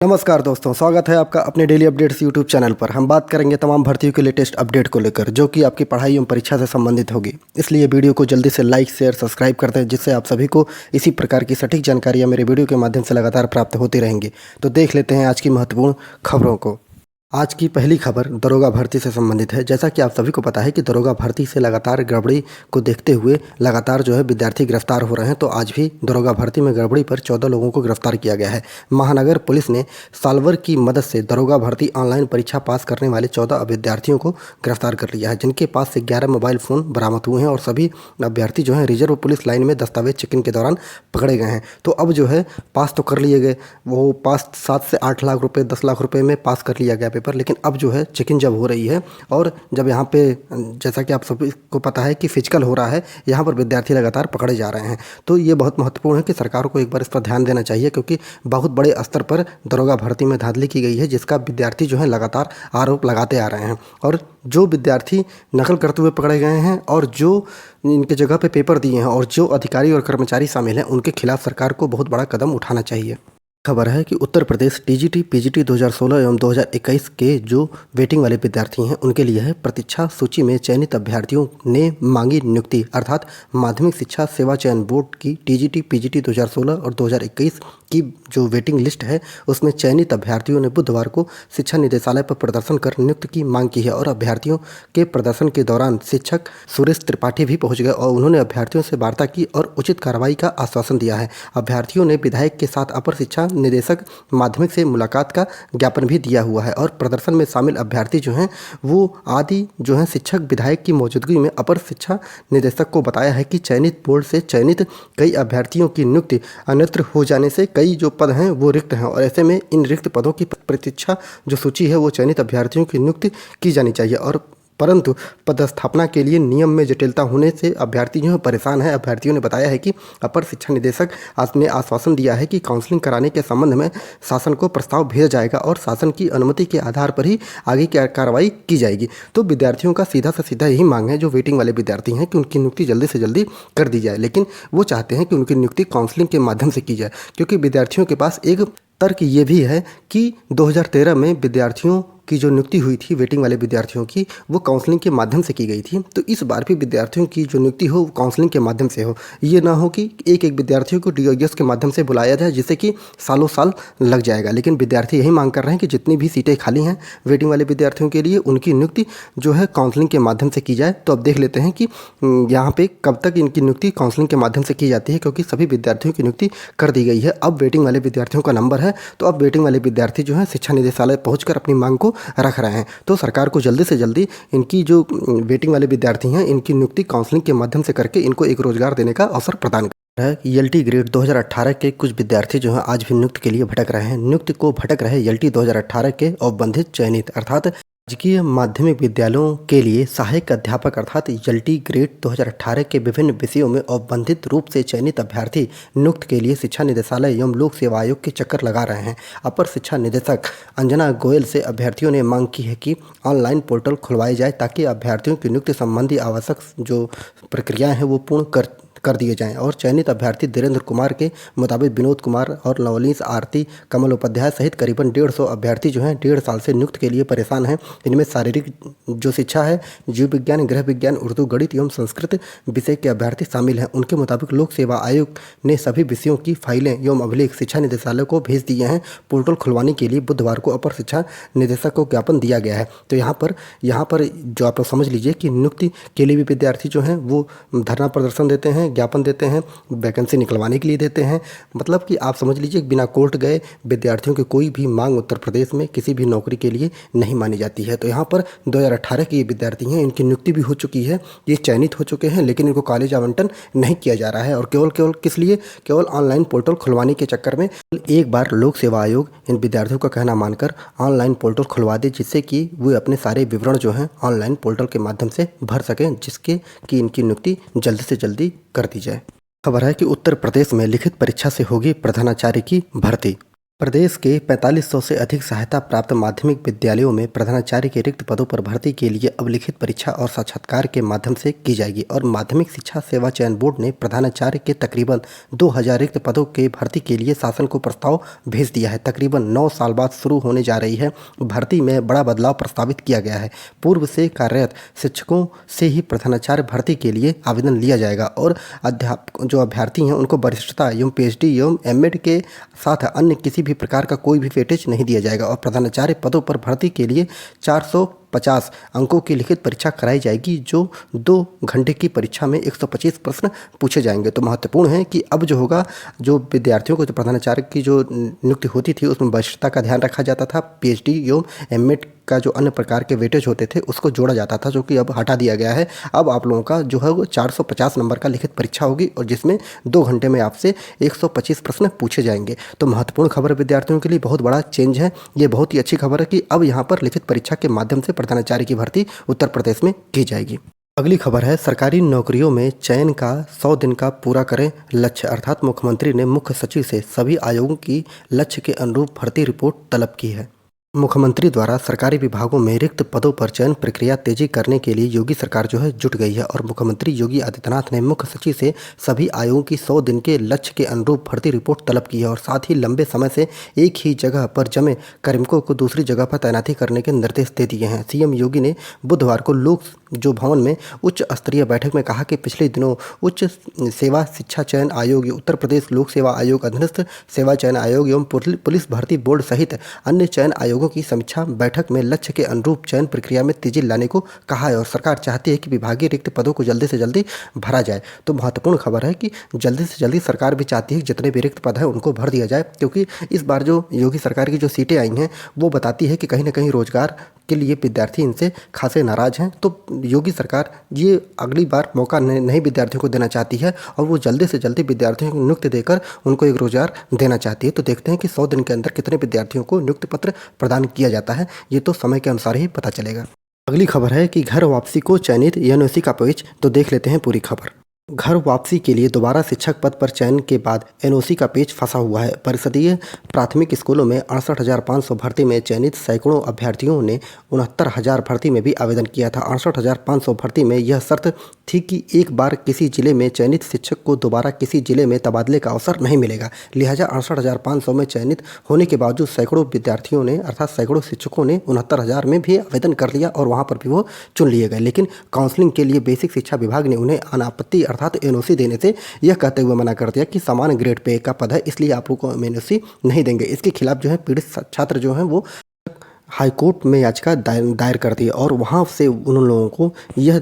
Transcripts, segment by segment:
नमस्कार दोस्तों, स्वागत है आपका अपने डेली अपडेट्स यूट्यूब चैनल पर। हम बात करेंगे तमाम भर्तियों के लेटेस्ट अपडेट को लेकर, जो कि आपकी पढ़ाई एवं परीक्षा से संबंधित होगी। इसलिए वीडियो को जल्दी से लाइक शेयर सब्सक्राइब कर दें, जिससे आप सभी को इसी प्रकार की सटीक जानकारियाँ मेरे वीडियो के माध्यम से लगातार प्राप्त होती रहेंगी। तो देख लेते हैं आज की महत्वपूर्ण खबरों को। आज की पहली खबर दरोगा भर्ती से संबंधित है। जैसा कि आप सभी को पता है कि दरोगा भर्ती से लगातार गड़बड़ी को देखते हुए लगातार विद्यार्थी गिरफ्तार हो रहे हैं। तो आज भी दरोगा भर्ती में गड़बड़ी पर 14 लोगों को गिरफ्तार किया गया है। महानगर पुलिस ने सॉल्वर की मदद से दरोगा भर्ती ऑनलाइन परीक्षा पास करने वाले 14 अभ्यर्थियों को गिरफ्तार कर लिया है, जिनके पास से 11 मोबाइल फ़ोन बरामद हुए हैं और सभी अभ्यर्थी रिजर्व पुलिस लाइन में दस्तावेज चेकिंग के दौरान पकड़े गए हैं। तो अब पास तो कर लिए गए, वो पास 7 से 8 लाख रुपये 10 लाख रुपये में पास कर लिया गया पेपर। लेकिन अब चेकिंग जब हो रही है और जब यहाँ पे जैसा कि आप सभी को पता है कि फिजिकल हो रहा है, यहाँ पर विद्यार्थी लगातार पकड़े जा रहे हैं। तो ये बहुत महत्वपूर्ण है कि सरकार को एक बार इस पर ध्यान देना चाहिए, क्योंकि बहुत बड़े स्तर पर दरोगा भर्ती में धांधली की गई है, जिसका विद्यार्थी लगातार आरोप लगाते आ रहे हैं। और जो विद्यार्थी नकल करते हुए पकड़े गए हैं और जो इनके जगह पे पेपर दिए हैं और जो अधिकारी और कर्मचारी शामिल हैं, उनके खिलाफ सरकार को बहुत बड़ा कदम उठाना चाहिए। खबर है कि उत्तर प्रदेश टीजीटी पीजीटी 2016 एवं 2021 के जो वेटिंग वाले विद्यार्थी हैं, उनके लिए प्रतीक्षा सूची में चयनित अभ्यर्थियों ने मांगी नियुक्ति। अर्थात माध्यमिक शिक्षा सेवा चयन बोर्ड की टीजीटी पीजीटी 2016 और 2021 की जो वेटिंग लिस्ट है, उसमें चयनित अभ्यर्थियों ने बुधवार को शिक्षा निदेशालय पर प्रदर्शन कर नियुक्ति की मांग की है। और अभ्यर्थियों के प्रदर्शन के दौरान शिक्षक सुरेश त्रिपाठी भी पहुंच गए और उन्होंने अभ्यर्थियों से वार्ता की और उचित कार्रवाई का आश्वासन दिया है। अभ्यर्थियों ने विधायक के साथ अपर शिक्षा निदेशक माध्यमिक से मुलाकात का ज्ञापन भी दिया हुआ है। और प्रदर्शन में शामिल अभ्यर्थी वो आदि शिक्षक विधायक की मौजूदगी में अपर शिक्षा निदेशक को बताया है कि चयनित बोर्ड से चयनित कई अभ्यर्थियों की नियुक्ति अन्यत्र हो जाने से कई जो पद हैं वो रिक्त हैं, और ऐसे में इन रिक्त पदों की प्रतीक्षा जो सूची है वो चयनित अभ्यर्थियों की नियुक्ति की जानी चाहिए। और परंतु पदस्थापना के लिए नियम में जटिलता होने से अभ्यर्थी परेशान है। अभ्यर्थियों ने बताया है कि अपर शिक्षा निदेशक ने आश्वासन दिया है कि काउंसलिंग कराने के संबंध में शासन को प्रस्ताव भेजा जाएगा और शासन की अनुमति के आधार पर ही आगे की कार्रवाई की जाएगी। तो विद्यार्थियों का सीधा से सीधा यही मांग है, जो वेटिंग वाले विद्यार्थी हैं, कि उनकी नियुक्ति जल्दी से जल्दी कर दी जाए। लेकिन वो चाहते हैं कि उनकी नियुक्ति काउंसलिंग के माध्यम से की जाए, क्योंकि विद्यार्थियों के पास एक तर्क ये भी है कि 2013 में विद्यार्थियों की जो नियुक्ति हुई थी वेटिंग वाले विद्यार्थियों की, वो काउंसलिंग के माध्यम से की गई थी। तो इस बार भी विद्यार्थियों की जो नियुक्ति हो वो काउंसलिंग के माध्यम से हो। ये ना हो कि एक एक विद्यार्थियों को डीओएस के माध्यम से बुलाया जाए, जिससे कि सालों साल लग जाएगा। लेकिन विद्यार्थी यही मांग कर रहे हैं कि जितनी भी सीटें खाली हैं वेटिंग वाले विद्यार्थियों के लिए, उनकी नियुक्ति काउंसलिंग के माध्यम से की जाए। तो अब देख लेते हैं कि यहाँ पर कब तक इनकी नियुक्ति काउंसलिंग के माध्यम से की जाती है, क्योंकि सभी विद्यार्थियों की नियुक्ति कर दी गई है। अब वेटिंग वाले विद्यार्थियों का नंबर है, तो अब वेटिंग वाले विद्यार्थी शिक्षा निदेशालय पहुँचकर अपनी मांग को रख रहे हैं। तो सरकार को जल्दी से जल्दी इनकी जो वेटिंग वाले विद्यार्थी हैं, इनकी नियुक्ति काउंसलिंग के माध्यम से करके इनको एक रोजगार देने का अवसर प्रदान कर है। ईएलटी ग्रेड 2018 के कुछ विद्यार्थी आज भी नियुक्ति के लिए भटक रहे हैं। नियुक्ति को भटक रहे ईएलटी 2018 के औपबंधित चयनित अर्थात राजकीय माध्यमिक विद्यालयों के लिए सहायक अध्यापक अर्थात ईएलटी ग्रेड 2018 के विभिन्न विषयों में औपबंधित रूप से चयनित अभ्यर्थी नियुक्ति के लिए शिक्षा निदेशालय एवं लोक सेवा आयोग के चक्कर लगा रहे हैं। अपर शिक्षा निदेशक अंजना गोयल से अभ्यर्थियों ने मांग की है कि ऑनलाइन पोर्टल खुलवाई जाए, ताकि अभ्यर्थियों की नियुक्ति संबंधी आवश्यक जो प्रक्रियाएं हैं वो पूर्ण कर दिए जाएं। और चयनित अभ्यर्थी धीरेन्द्र कुमार के मुताबिक विनोद कुमार और लवलीस आरती कमल उपाध्याय सहित करीबन 150 अभ्यर्थी 1.5 साल से नियुक्त के लिए परेशान हैं। इनमें शारीरिक जो शिक्षा है, जीव विज्ञान, गृह विज्ञान, उर्दू, गणित एवं संस्कृत विषय के अभ्यर्थी शामिल हैं। उनके मुताबिक लोक सेवा आयोग ने सभी विषयों की फाइलें एवं अभिलेख शिक्षा निदेशालय को भेज दिए हैं। पोर्टल खुलवाने के लिए बुधवार को अपर शिक्षा निदेशक को ज्ञापन दिया गया है। तो यहाँ पर जो आप लोग समझ लीजिए कि नियुक्ति के लिए भी विद्यार्थी वो धरना प्रदर्शन देते हैं, ज्ञापन देते हैं, वैकेंसी निकलवाने के लिए देते हैं। मतलब कि आप समझ लीजिए बिना कोर्ट गए विद्यार्थियों की कोई भी मांग उत्तर प्रदेश में किसी भी नौकरी के लिए नहीं मानी जाती है। तो यहाँ पर 2018 के ये विद्यार्थी हैं, इनकी नियुक्ति भी हो चुकी है, ये चयनित हो चुके हैं, लेकिन इनको कॉलेज आवंटन नहीं किया जा रहा है। और केवल किस लिए? केवल ऑनलाइन पोर्टल खुलवाने के चक्कर में। एक बार लोक सेवा आयोग इन विद्यार्थियों का कहना मानकर ऑनलाइन पोर्टल खुलवा दे, जिससे कि वे अपने सारे विवरण ऑनलाइन पोर्टल के माध्यम से भर सकें, जिसके कि इनकी नियुक्ति जल्दी से जल्दी कर दी जाए। खबर है कि उत्तर प्रदेश में लिखित परीक्षा से होगी प्रधानाचार्य की भर्ती। प्रदेश के 4500 से अधिक सहायता प्राप्त माध्यमिक विद्यालयों में प्रधानाचार्य के रिक्त पदों पर भर्ती के लिए अब लिखित परीक्षा और साक्षात्कार के माध्यम से की जाएगी और माध्यमिक शिक्षा सेवा चयन बोर्ड ने प्रधानाचार्य के तकरीबन 2000 रिक्त पदों के भर्ती के लिए शासन को प्रस्ताव भेज दिया है। तकरीबन 9 साल बाद शुरू होने जा रही है भर्ती में बड़ा बदलाव प्रस्तावित किया गया है। पूर्व से कार्यरत शिक्षकों से ही प्रधानाचार्य भर्ती के लिए आवेदन लिया जाएगा और जो अभ्यर्थी हैं उनको वरिष्ठता एवं PhD एवं MEd के साथ अन्य किसी भी प्रकार का कोई भी वेटेज नहीं दिया जाएगा और प्रधानाचार्य पदों पर भर्ती के लिए 450 अंकों की लिखित परीक्षा कराई जाएगी। जो 2 घंटे की परीक्षा में 125 प्रश्न पूछे जाएंगे। तो महत्वपूर्ण है कि अब जो होगा, जो विद्यार्थियों को जो प्रधानाचार्य की जो नियुक्ति होती थी उसमें वरिष्ठता का ध्यान रखा जाता था। PhD एवं MEd का जो अन्य प्रकार के वेटेज होते थे उसको जोड़ा जाता था, जो कि अब हटा दिया गया है। अब आप लोगों का जो है वो 450 नंबर का लिखित परीक्षा होगी और जिसमें 2 घंटे में आपसे 125 प्रश्न पूछे जाएंगे। तो महत्वपूर्ण खबर विद्यार्थियों के लिए बहुत बड़ा चेंज है। ये बहुत ही अच्छी खबर है कि अब यहाँ पर लिखित परीक्षा के माध्यम से प्रधानाचार्य की भर्ती उत्तर प्रदेश में की जाएगी। अगली खबर है, सरकारी नौकरियों में चयन का 100 दिन का पूरा करें लक्ष्य। अर्थात मुख्यमंत्री ने मुख्य सचिव से सभी आयोगों की लक्ष्य के अनुरूप भर्ती रिपोर्ट तलब की है। मुख्यमंत्री द्वारा सरकारी विभागों में रिक्त पदों पर चयन प्रक्रिया तेजी करने के लिए योगी सरकार जो है जुट गई है और मुख्यमंत्री योगी आदित्यनाथ ने मुख्य सचिव से सभी आयोगों की 100 दिन के लक्ष्य के अनुरूप भर्ती रिपोर्ट तलब की है और साथ ही लंबे समय से एक ही जगह पर जमे कार्मिकों को दूसरी जगह पर तैनाती करने के निर्देश दे दिए हैं। CM योगी ने बुधवार को लोक जो भवन में उच्च स्तरीय बैठक में कहा कि पिछले दिनों उच्च सेवा शिक्षा चयन आयोग, उत्तर प्रदेश लोक सेवा आयोग, अधीनस्थ सेवा चयन आयोग एवं पुलिस भर्ती बोर्ड सहित अन्य चयन आयोगों की समीक्षा बैठक में लक्ष्य के अनुरूप चयन प्रक्रिया में तेजी लाने को कहा है और सरकार चाहती है कि विभागीय रिक्त पदों को जल्दी से जल्दी भरा जाए। तो महत्वपूर्ण खबर है कि जल्दी से जल्दी सरकार भी चाहती है कि जितने भी रिक्त पद हैं उनको भर दिया जाए, क्योंकि इस बार जो योगी सरकार की जो सीटें आई हैं वो बताती है कि कहीं ना कहीं रोजगार के लिए विद्यार्थी इनसे खासे नाराज हैं। तो योगी सरकार ये अगली बार मौका नए विद्यार्थियों को देना चाहती है और वो जल्दी से जल्दी विद्यार्थियों को नियुक्ति देकर उनको एक रोजगार देना चाहती है। तो देखते हैं कि 100 दिन के अंदर कितने विद्यार्थियों को नियुक्ति पत्र प्रदान किया जाता है, ये तो समय के अनुसार ही पता चलेगा। अगली खबर है कि घर वापसी को चयनित NOC का पेज। तो देख लेते हैं पूरी खबर। घर वापसी के लिए दोबारा शिक्षक पद पर चयन के बाद NOC का पेज फंसा हुआ है। परिषदीय प्राथमिक स्कूलों में 68,500 भर्ती में चयनित सैकड़ों अभ्यर्थियों ने 69,000 भर्ती में भी आवेदन किया था। 68,500 भर्ती में यह शर्त थी कि एक बार किसी जिले में चयनित शिक्षक को दोबारा किसी जिले में तबादले का अवसर नहीं मिलेगा। लिहाजा 68,500 में चयनित होने के बावजूद सैकड़ों विद्यार्थियों ने अर्थात सैकड़ों शिक्षकों ने 69,000 में भी आवेदन कर लिया और वहाँ पर भी वो चुन लिए गए। लेकिन काउंसलिंग के लिए बेसिक शिक्षा विभाग ने उन्हें अनापत्ति अर्थात NOC देने से यह कहते हुए मना कर दिया कि समान ग्रेड पे का पद है, इसलिए आप लोग को NOC नहीं देंगे। इसके खिलाफ जो है पीड़ित छात्र जो हैं वो हाईकोर्ट में याचिका दायर कर दी और वहाँ से उन लोगों को यह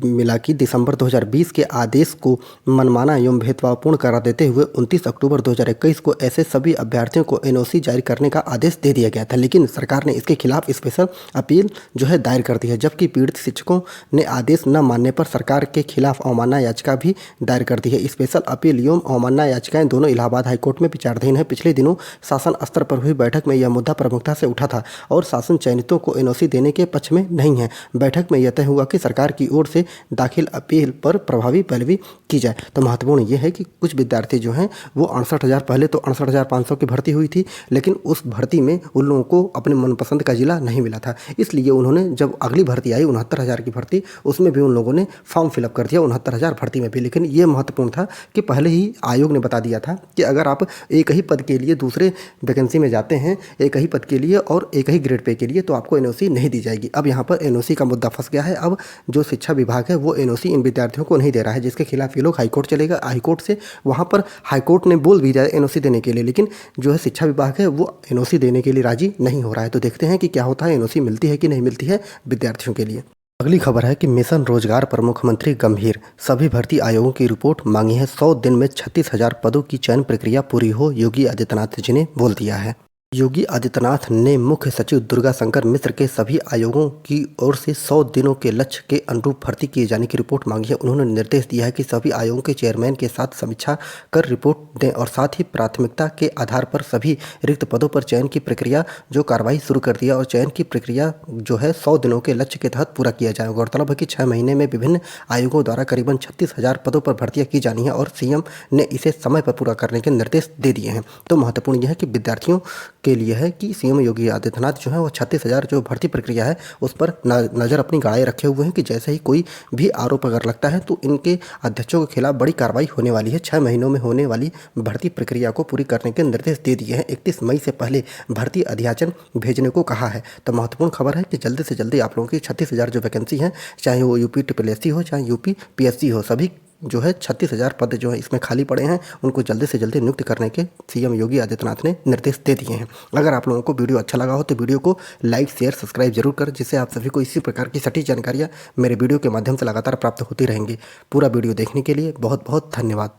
मिला कि दिसंबर 2020 के आदेश को मनमाना एवं भेदभावपूर्ण करार देते हुए 29 अक्टूबर 2021 को ऐसे सभी अभ्यर्थियों को NOC जारी करने का आदेश दे दिया गया था। लेकिन सरकार ने इसके खिलाफ स्पेशल अपील जो है दायर कर दी है, जबकि पीड़ित शिक्षकों ने आदेश न मानने पर सरकार के खिलाफ अवमानना याचिका भी दायर कर दी है। स्पेशल अपील एवं अवमानना याचिकाएं दोनों इलाहाबाद हाईकोर्ट में विचाराधीन है। पिछले दिनों शासन स्तर पर हुई बैठक में यह मुद्दा प्रमुखता से उठा था और शासन चयनितों को NOC देने के पक्ष में नहीं है। बैठक में यह तय हुआ कि सरकार की ओर से दाखिल अपील पर प्रभावी पैरवी की जाए। तो महत्वपूर्ण यह है कि कुछ विद्यार्थी जो हैं वो 68,000, पहले तो 68,500 की भर्ती हुई थी, लेकिन उस भर्ती में उन लोगों को अपने मनपसंद का जिला नहीं मिला था। इसलिए उन्होंने जब अगली भर्ती आई 69,000 की भर्ती, उसमें भी उन लोगों ने फॉर्म फिलअप कर दिया 69,000 भर्ती में भी। लेकिन ये महत्वपूर्ण था कि पहले ही आयोग ने बता दिया था कि अगर आप एक ही पद के लिए दूसरे वैकेंसी में जाते हैं, एक ही पद के लिए और एक ही ग्रेड पे के लिए, तो आपको NOC नहीं दी जाएगी। अब यहाँ पर NOC का मुद्दा फंस गया है। अब जो शिक्षा विभाग है वो NOC इन विद्यार्थियों को नहीं दे रहा है, जिसके खिलाफ ये लोग हाईकोर्ट चलेगा। हाईकोर्ट से वहाँ पर हाईकोर्ट ने बोल भी दिया NOC देने के लिए, लेकिन जो है शिक्षा विभाग है वो NOC देने के लिए राजी नहीं हो रहा है। तो देखते हैं कि क्या होता है, NOC मिलती है कि नहीं मिलती है विद्यार्थियों के लिए। अगली खबर है कि मिशन रोजगार पर मुख्यमंत्री गंभीर, सभी भर्ती आयोगों की रिपोर्ट मांगी है। 100 दिन में 36,000 पदों की चयन प्रक्रिया पूरी हो, योगी आदित्यनाथ जी ने बोल दिया है। योगी आदित्यनाथ ने मुख्य सचिव दुर्गा शंकर मिश्र के सभी आयोगों की ओर से 100 दिनों के लक्ष्य के अनुरूप भर्ती किए जाने की रिपोर्ट मांगी है। उन्होंने निर्देश दिया है कि सभी आयोगों के चेयरमैन के साथ समीक्षा कर रिपोर्ट दें और साथ ही प्राथमिकता के आधार पर सभी रिक्त पदों पर चयन की प्रक्रिया जो कार्रवाई शुरू कर दिया और चयन की प्रक्रिया जो है 100 दिनों के लक्ष्य के तहत पूरा किया जाए। गौरतलब है कि 6 महीने में विभिन्न आयोगों द्वारा करीबन 36,000 पदों पर भर्तियां की जानी है और सीएम ने इसे समय पर पूरा करने के निर्देश दे दिए हैं। तो महत्वपूर्ण यह है कि विद्यार्थियों के लिए है कि सीएम योगी आदित्यनाथ जो है वो 36,000 जो भर्ती प्रक्रिया है उस पर नज़र अपनी गाड़े रखे हुए हैं कि जैसे ही कोई भी आरोप अगर लगता है तो इनके अध्यक्षों के खिलाफ बड़ी कार्रवाई होने वाली है। 6 महीनों में होने वाली भर्ती प्रक्रिया को पूरी करने के निर्देश दे दिए हैं। 31 मई से पहले भर्ती अध्याचन भेजने को कहा है। तो महत्वपूर्ण खबर है कि जल्दी से जल्दी आप लोगों की 36,000 जो वैकेंसी है, चाहे वो यूपी ट्रिपल हो चाहे यूपी पीएससी हो, सभी जो है 36,000 पद जो है इसमें खाली पड़े हैं, उनको जल्दी से जल्दी नियुक्त करने के सीएम योगी आदित्यनाथ ने निर्देश दे दिए हैं। अगर आप लोगों को वीडियो अच्छा लगा हो तो वीडियो को लाइक शेयर सब्सक्राइब जरूर करें, जिससे आप सभी को इसी प्रकार की सटीक जानकारियाँ मेरे वीडियो के माध्यम से लगातार प्राप्त होती रहेंगी। पूरा वीडियो देखने के लिए बहुत बहुत धन्यवाद।